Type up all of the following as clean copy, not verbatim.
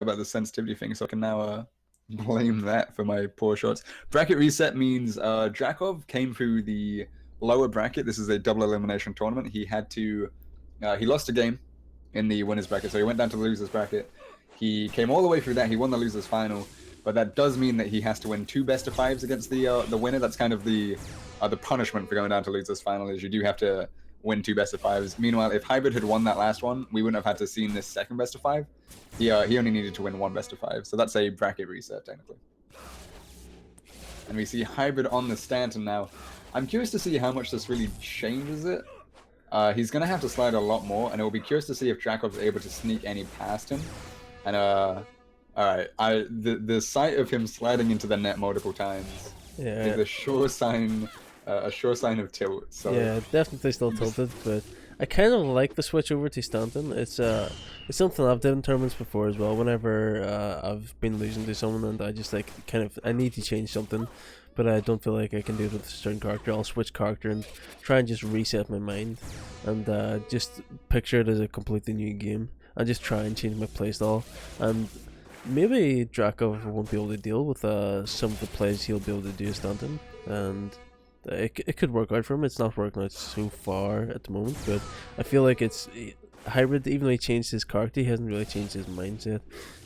about the sensitivity thing, so I can now blame that for my poor shots. Bracket reset means Drakov came through the lower bracket. This is a double elimination tournament. He had to, he lost a game in the winners bracket, so he went down to the losers bracket. He came all the way through that. He won the losers final, but that does mean that he has to win 2 best of 5s against the winner. That's kind of the punishment for going down to losers final, is you do have to win 2 best of 5s. Meanwhile, if Hybrid had won that last one, we wouldn't have had to seen this second best of 5. He only needed to win 1 best of 5, so that's a bracket reset technically. And we see Hybrid on the Stanton now. I'm curious to see how much this really changes it. He's gonna have to slide a lot more, and it will be curious to see if Drakov's able to sneak any past him. And alright, the sight of him sliding into the net multiple times is a sure sign of tilt. So yeah, definitely still tilted, but I kind of like the switch over to Stanton. It's something I've done in tournaments before as well. Whenever I've been losing to someone and I just like I need to change something, but I don't feel like I can do it with a certain character, I'll switch character and try and just reset my mind and just picture it as a completely new game and just try and change my playstyle. And maybe Drakov won't be able to deal with some of the plays he'll be able to do as Stanton, and it could work out for him. It's not working out so far at the moment, but I feel like it's Hybrid. Even though he changed his character, he hasn't really changed his mindset.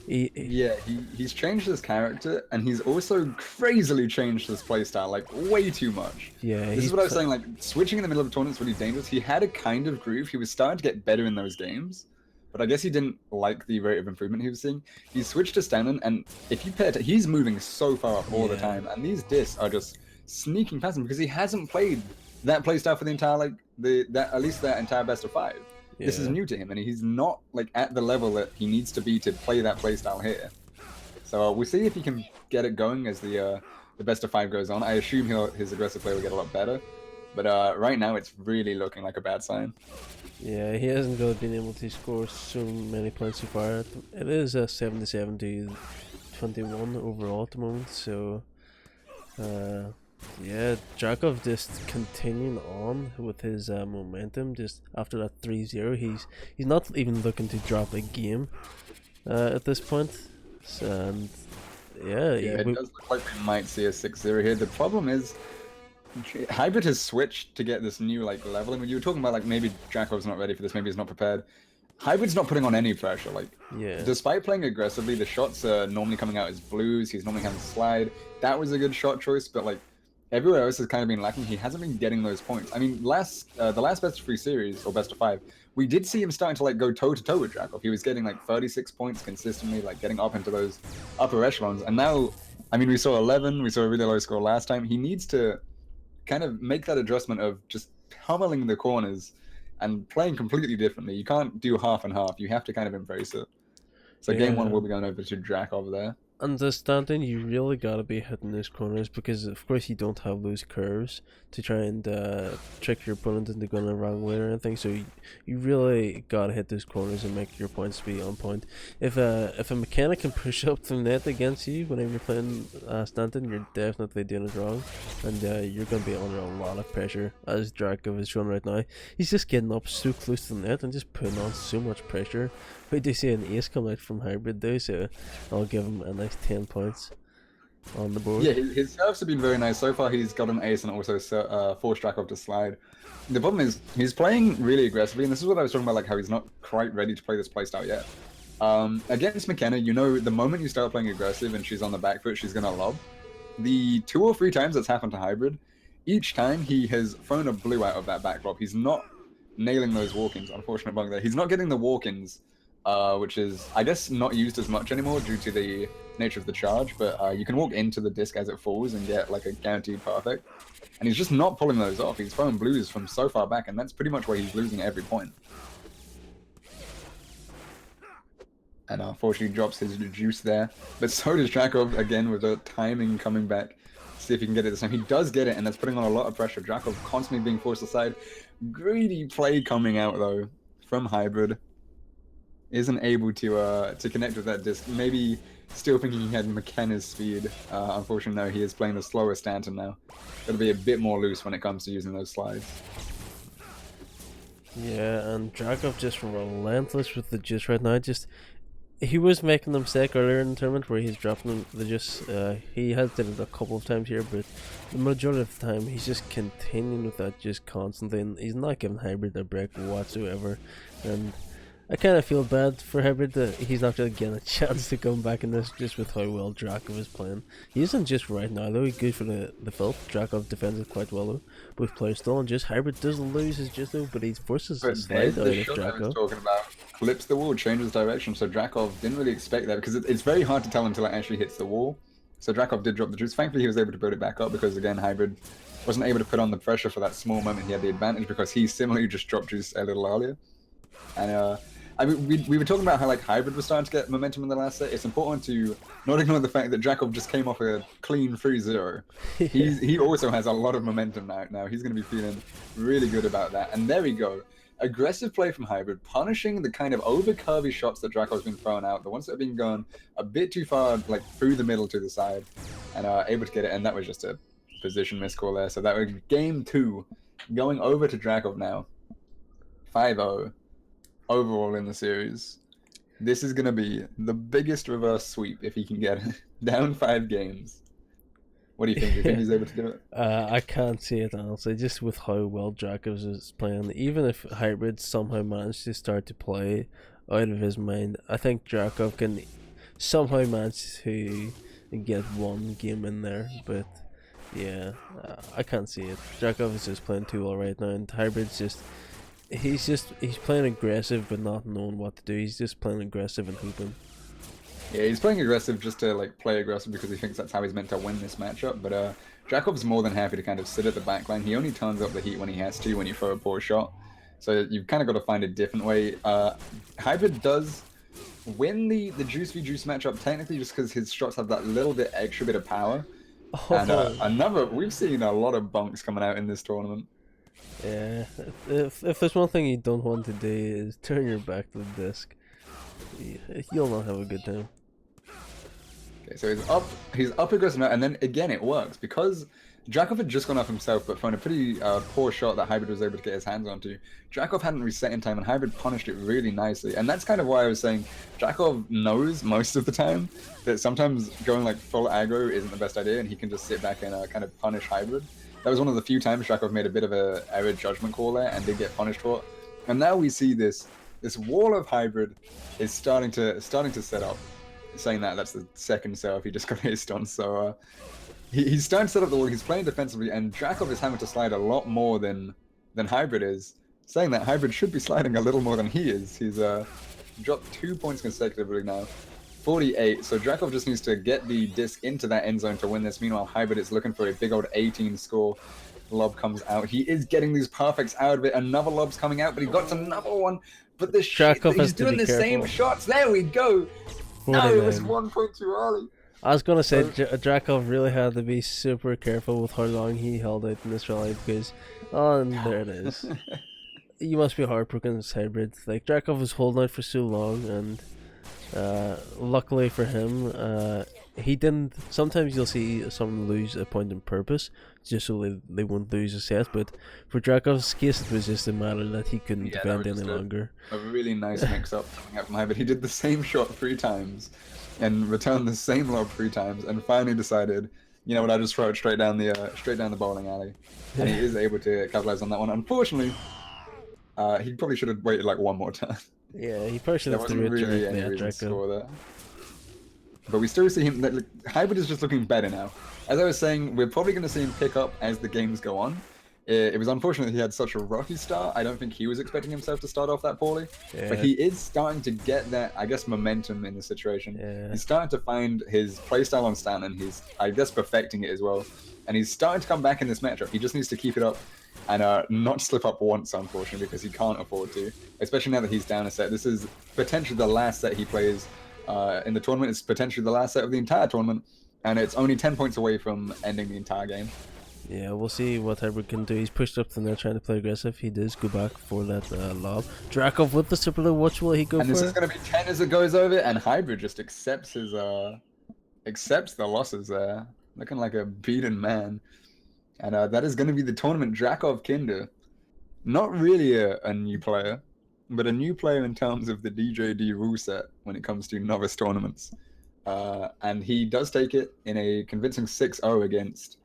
He's changed his character, and he's also crazily changed his playstyle, like way too much. Yeah, this is what I was saying. Like switching in the middle of a tournament is really dangerous. He had a kind of groove. He was starting to get better in those games, but I guess he didn't like the rate of improvement he was seeing. He switched to Stanton, and if you pay attention, he's moving so far up all the time, and these discs are just sneaking past him because he hasn't played that playstyle for the entire at least that entire best of 5. Yeah. This is new to him, and he's not like at the level that he needs to be to play that playstyle here. So we'll see if he can get it going as the best of 5 goes on. I assume his aggressive play will get a lot better, but right now it's really looking like a bad sign. Yeah, he hasn't really been able to score so many points so far. It is a 77 to 21 overall at the moment, so yeah, Drakov just continuing on with his momentum. Just after that 3-0, he's not even looking to drop a game at this point. And it does look like we might see a 6-0 here. The problem is Hybrid has switched to get this new level. And when you were talking about maybe Drakov's not ready for this, maybe he's not prepared. Hybrid's not putting on any pressure. Despite playing aggressively, the shots are normally coming out as blues. He's normally having to slide. That was a good shot choice, but everywhere else has kind of been lacking. He hasn't been getting those points. I mean, the last best of 3 series or best of 5, we did see him starting to go toe to toe with Drakov. He was getting 36 points consistently, getting up into those upper echelons. And now, I mean, we saw 11. We saw a really low score last time. He needs to kind of make that adjustment of just pummeling the corners and playing completely differently. You can't do half and half. You have to kind of embrace it. So game 1 will be going over to Drakov there. Understanding you really gotta be hitting those corners because of course you don't have those curves to try and trick your opponent into going the wrong way or anything, so you really gotta hit those corners and make your points be on point. If a mechanic can push up the net against you whenever you're playing Stanton, you're definitely doing it wrong, and you're gonna be under a lot of pressure, as Drakov is showing right now. He's just getting up so close to the net and just putting on so much pressure. We do see an ace come out from Hybrid though, so I'll give him a nice 10 points on the board. Yeah, his serves have been very nice. So far he's got an ace and also forced Drakov to slide. The problem is he's playing really aggressively, and this is what I was talking about, how he's not quite ready to play this playstyle yet. Against McKenna, the moment you start playing aggressive and she's on the back foot, she's going to lob. The 2 or 3 times that's happened to Hybrid, each time he has thrown a blue out of that back lob. He's not nailing those walk-ins. Unfortunate bug there. He's not getting the walk-ins, which is, I guess, not used as much anymore due to the nature of the charge, but you can walk into the disc as it falls and get a guaranteed perfect. And he's just not pulling those off. He's throwing blues from so far back, and that's pretty much where he's losing every point. And unfortunately drops his juice there. But so does Drakov, again, with the timing coming back. See if he can get it this time. He does get it, and that's putting on a lot of pressure. Drakov constantly being forced aside. Greedy play coming out, though, from Hybrid. Isn't able to connect with that disc. Maybe still thinking he had McKenna's speed. Unfortunately, no, he is playing the slower Stanton now. Got to be a bit more loose when it comes to using those slides. Yeah, and Drakov just relentless with the juice right now. he was making a mistake earlier in the tournament where he's dropping them. They just he has did it a couple of times here, but the majority of the time he's just continuing with that just constantly, and he's not giving Hybrid a break whatsoever. And I kind of feel bad for Hybrid that he's not really getting a chance to come back in this just with how well Drakov is playing. He isn't just right now though, he's good for the filth. Drakov defends it quite well though. Both players still, and just Hybrid doesn't lose his just though, but he forces a slide out of shot I was Drakov. talking about. Flips the wall, changes direction, so Drakov didn't really expect that because it's very hard to tell until it actually hits the wall. So Drakov did drop the juice. Thankfully he was able to build it back up because again Hybrid wasn't able to put on the pressure for that small moment. He had the advantage because he similarly just dropped juice a little earlier. And I mean, we were talking about how like Hybrid was starting to get momentum in the last set. It's important to not ignore the fact that Drakov just came off a clean 3-0. He also has a lot of momentum now. He's going to be feeling really good about that. And there we go. Aggressive play from Hybrid, punishing the kind of over curvy shots that Drakov's been throwing out, the ones that have been going a bit too far, like through the middle to the side, and able to get it. And that was just a position miscall there. So that was game 2, going over to Drakov now. 5-0 overall in the series. This is going to be the biggest reverse sweep if he can get it. Down 5 games. What do you think? Do you think he's able to do it? I can't see it honestly, just with how well Drakovs is playing. Even if Hybrid somehow managed to start to play out of his mind, I think Drakov can somehow manage to get one game in there. But yeah, I can't see it. Drakov is just playing too well right now, and Hybrid's just he's playing aggressive but not knowing what to do. He's just playing aggressive and hooping. Yeah, he's playing aggressive just to like play aggressive because he thinks that's how he's meant to win this matchup. But Drakov's more than happy to kind of sit at the back line. He only turns up the heat when he has to, when you throw a poor shot. So you've kind of got to find a different way. Hybrid does win the Juice v Juice matchup technically just because his shots have that little bit extra bit of power. Oh. And we've seen a lot of bunks coming out in this tournament. Yeah, if there's one thing you don't want to do is turn your back to the disc. You'll not have a good time. Okay, so he's up aggressive now, and then again it works because Drakov had just gone off himself, but found a pretty poor shot that Hybrid was able to get his hands onto. Drakov hadn't reset in time, and Hybrid punished it really nicely. And that's kind of why I was saying Drakov knows most of the time that sometimes going like full aggro isn't the best idea, and he can just sit back and kind of punish Hybrid. That was one of the few times Drakov made a bit of a error judgment call there and did get punished for it. And now we see this wall of Hybrid is starting to set up. Saying that's the second serve he just got hissed on. So he's starting to set up the wall. He's playing defensively, and Drakov is having to slide a lot more than Hybrid is. Saying that Hybrid should be sliding a little more than he is. He's dropped 2 points consecutively now. 48. So Drakov just needs to get the disc into that end zone to win this. Meanwhile, Hybrid is looking for a big old 18 score. Lob comes out. He is getting these perfects out of it. Another lob's coming out, but he got another one. But the he's doing the same shots. There we go. No, it was 1 point too early. I was gonna say Drakov really had to be super careful with how long he held out in this rally because, and there it is. You must be heartbroken as Hybrid. Like Drakov was holding out for so long, and luckily for him, he didn't. Sometimes you'll see someone lose a point on purpose just so they won't lose a set. But for Drakov's case, it was just a matter that he couldn't defend any longer. A really nice mix-up coming out from Hybrid. He did the same shot 3 times and returned the same lob 3 times, and finally decided, you know what, I'll just throw it straight down the bowling alley. And he is able to capitalize on that one. Unfortunately, he probably should have waited like one more time. Yeah, he probably should have threw it really any reason to score there. But we still see him. Hybrid is just looking better now. As I was saying, we're probably going to see him pick up as the games go on. It was unfortunate he had such a rocky start. I don't think he was expecting himself to start off that poorly. Yeah. But he is starting to get that, I guess, momentum in the situation. Yeah. He's starting to find his playstyle on stand, and he's, I guess, perfecting it as well. And he's starting to come back in this matchup. He just needs to keep it up and not slip up once, unfortunately, because he can't afford to. Especially now that he's down a set. This is potentially the last set he plays in the tournament. It's potentially the last set of the entire tournament. And it's only 10 points away from ending the entire game. Yeah, we'll see what Hybrid can do. He's pushed up the net trying to play aggressive. He does go back for that lob. Drakov with the super low. What will he go for? And this is going to be 10 as it goes over. And Hybrid just accepts his accepts the losses there. Looking like a beaten man. And that is going to be the tournament. DrakovsKinder. Not really a new player. but a new player in terms of the DJD rule set when it comes to novice tournaments. And he does take it in a convincing 6-0 against